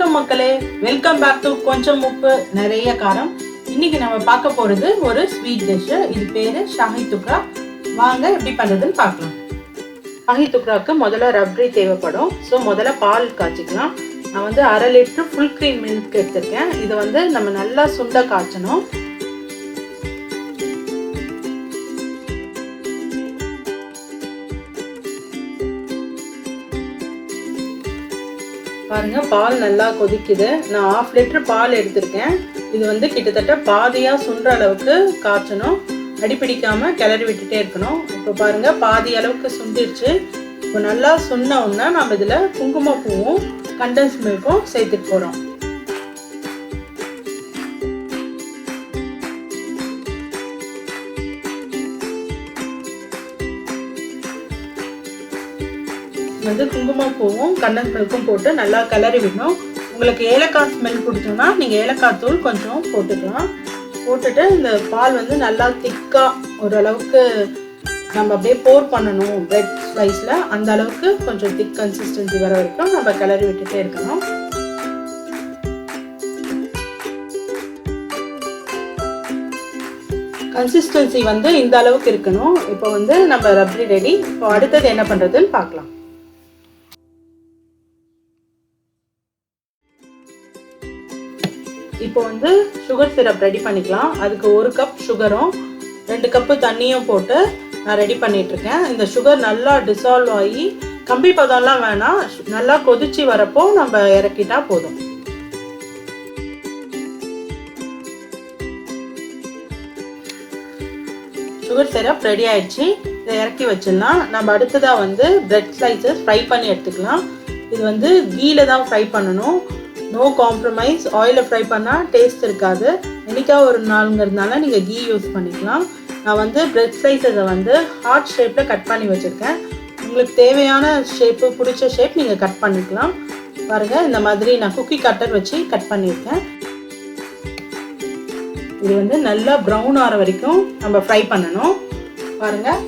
வணக்கம் மக்களே, welcome back to கொஞ்சம் உப்பு நிறைய காரம். இன்னைக்கு நம்ம பார்க்க போறது ஒரு ஸ்வீட் டிஷ். இது பேரு ஷாஹி துக்ரா. வாங்க எப்படி பண்றதுன்னு பார்க்கலாம். ஷாஹி துக்ராக்கு முதல்ல ரப்ரி தேவைப்படும். ஸோ முதல்ல பால் காய்ச்சிக்கலாம். நான் வந்து 1/2 லிட்டர் ஃபுல் க்ரீம் மில்க் எடுத்திருக்கேன். இதை வந்து நம்ம நல்லா சுண்ட காய்ச்சணும். பாருங்க, பால் நல்லா கொதிக்குது. நான் 1/2 லிட்டர் பால் எடுத்திருக்கேன். இது வந்து கிட்டத்தட்ட பாதியா சுண்டுற அளவுக்கு காய்ச்சணும். அடிப்பிடிக்காம கிளறி விட்டுட்டே இருக்கணும். இப்போ பாருங்க, பாதி அளவுக்கு சுண்டிடுச்சு. இப்போ நல்லா சுண்ட உடனே நம்ம இதுல குங்குமப்பூவும் கண்டன்ஸ் மில்க்கும் சேர்த்துட்டு போறோம். வந்து குங்குமப்பூவும் கண்டன்ஸ் மில்க்கும் போட்டு நல்லா கிளறி விடணும். உங்களுக்கு ஏலக்காய் ஸ்மெல் பிடிச்சோம்னா நீங்கள் ஏலக்காய் தூள் கொஞ்சம் போட்டுக்கலாம். போட்டுட்டு இந்த பால் வந்து நல்லா திக்காக ஓரளவுக்கு நம்ம அப்படியே போர் பண்ணணும். பிரெட் ஸ்லைஸில் அந்த அளவுக்கு கொஞ்சம் திக் கன்சிஸ்டன்சி வர வரைக்கும் நம்ம கிளறி விட்டுட்டே இருக்கணும். கன்சிஸ்டன்சி வந்து இந்த அளவுக்கு இருக்கணும். இப்போ வந்து நம்ம ரப்ரி ரெடி. இப்போ அடுத்தது என்ன பண்ணுறதுன்னு பார்க்கலாம். இப்போ வந்து சுகர் சிரப் ரெடி பண்ணிக்கலாம். அதுக்கு 1 கப் சுகரும் 2 கப்பு தண்ணியும் போட்டு நான் ரெடி பண்ணிட்டு இருக்கேன். இந்த சுகர் நல்லா டிசால்வ் ஆகி கம்பி பதம்லாம் வேணாம், நல்லா கொதிச்சு வரப்போ நம்ம இறக்கிட்டா போதும். சுகர் சிரப் ரெடி ஆயிடுச்சு. இதை இறக்கி வச்சிடலாம். நம்ம அடுத்ததா வந்து பிரெட் ஸ்லைசஸ் ஃப்ரை பண்ணி எடுத்துக்கலாம். இது வந்து கீல தான் ஃப்ரை பண்ணணும். No compromise. ஆயிலில் ஃப்ரை பண்ணால் டேஸ்ட் இருக்காது. என்னைக்கா ஒரு நாளுங்கிறதுனால நீங்கள் கீ யூஸ் பண்ணிக்கலாம். நான் வந்து பிரெட் ஸ்லைஸஸை வந்து ஹார்ட் ஷேப்பில் கட் பண்ணி வச்சுருக்கேன். உங்களுக்கு தேவையான ஷேப்பு, பிடிச்ச ஷேப் நீங்கள் கட் பண்ணிக்கலாம். பாருங்கள், இந்த மாதிரி நான் குக்கி கட்டர் வச்சு கட் பண்ணியிருக்கேன். இது வந்து நல்லா ப்ரௌன் ஆகிற வரைக்கும் நம்ம ஃப்ரை பண்ணணும். பாருங்கள்,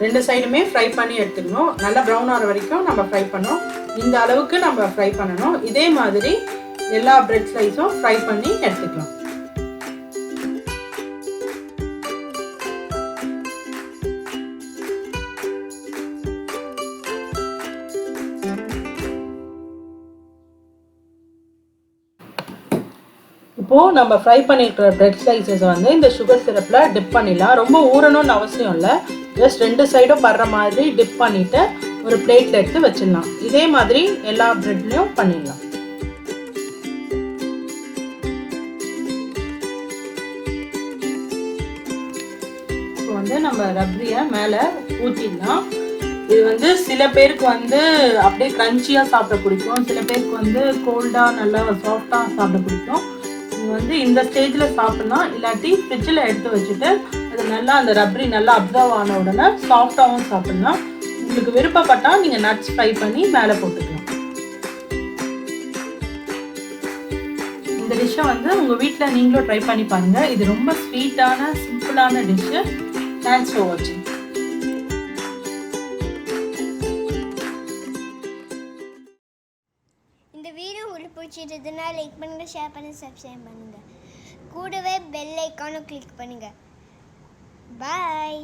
2 சைடுமே ஃப்ரை பண்ணி எடுத்துக்கணும். நல்லா ப்ரௌன் ஆகிற வரைக்கும் நம்ம ஃப்ரை பண்ணோம். இந்த அளவுக்கு நம்ம ஃப்ரை பண்ணணும். இதே மாதிரி எல்லா பிரெட் ஸ்லைஸும் ஃப்ரை பண்ணி எடுத்துக்கலாம். இப்போ நம்ம ஃப்ரை பண்ணிருக்கிற பிரெட் ஸ்லைசஸ் வந்து இந்த சுகர் சிரப்ல டிப் பண்ணிடலாம். ரொம்ப ஊறணும்னு அவசியம் இல்லை. ஜஸ்ட் 2 சைடும் படுற மாதிரி டிப் பண்ணிட்டு ஒரு பிளேட்ல எடுத்து வச்சிடலாம். இதே மாதிரி எல்லா பிரெட்லயும் பண்ணிடலாம். இப்போ வந்து நம்ம ரப்ரியை மேலே ஊற்றிடலாம். இது வந்து சில பேருக்கு வந்து அப்படியே கிரன்ச்சியா சாப்பிட பிடிக்கும், சில பேருக்கு வந்து கோல்டா நல்லா சாஃப்டா சாப்பிட பிடிக்கும். இது வந்து இந்த ஸ்டேஜில் சாப்பிடலாம். இல்லாட்டி ஃப்ரிட்ஜில் எடுத்து வச்சுட்டு அது நல்லா அந்த ரப்ரி நல்லா அப்சர்வ் ஆன உடனே சாஃப்டாகவும் சாப்பிடலாம். உங்களுக்கு விருப்பப்பட்டால் நீங்கள் நட்ஸ் ஃப்ரை பண்ணி மேலே போட்டுக்கலாம். இந்த டிஷ்ஷை வந்து உங்கள் வீட்டில் நீங்களும் ட்ரை பண்ணி பாருங்கள். இது ரொம்ப ஸ்வீட்டான சிம்பிளான டிஷ்ஷு. தேங்க்ஸ் ஃபார் வாட்சிங். இந்த வீடியோ உங்களுக்கு பிடிச்சிருந்ததுன்னா லைக் பண்ணுங்க, ஷேர் பண்ணுங்க, சப்ஸ்கிரைப் பண்ணுங்க. கூடவே பெல் ஐகானும் கிளிக் பண்ணுங்க. பாய்.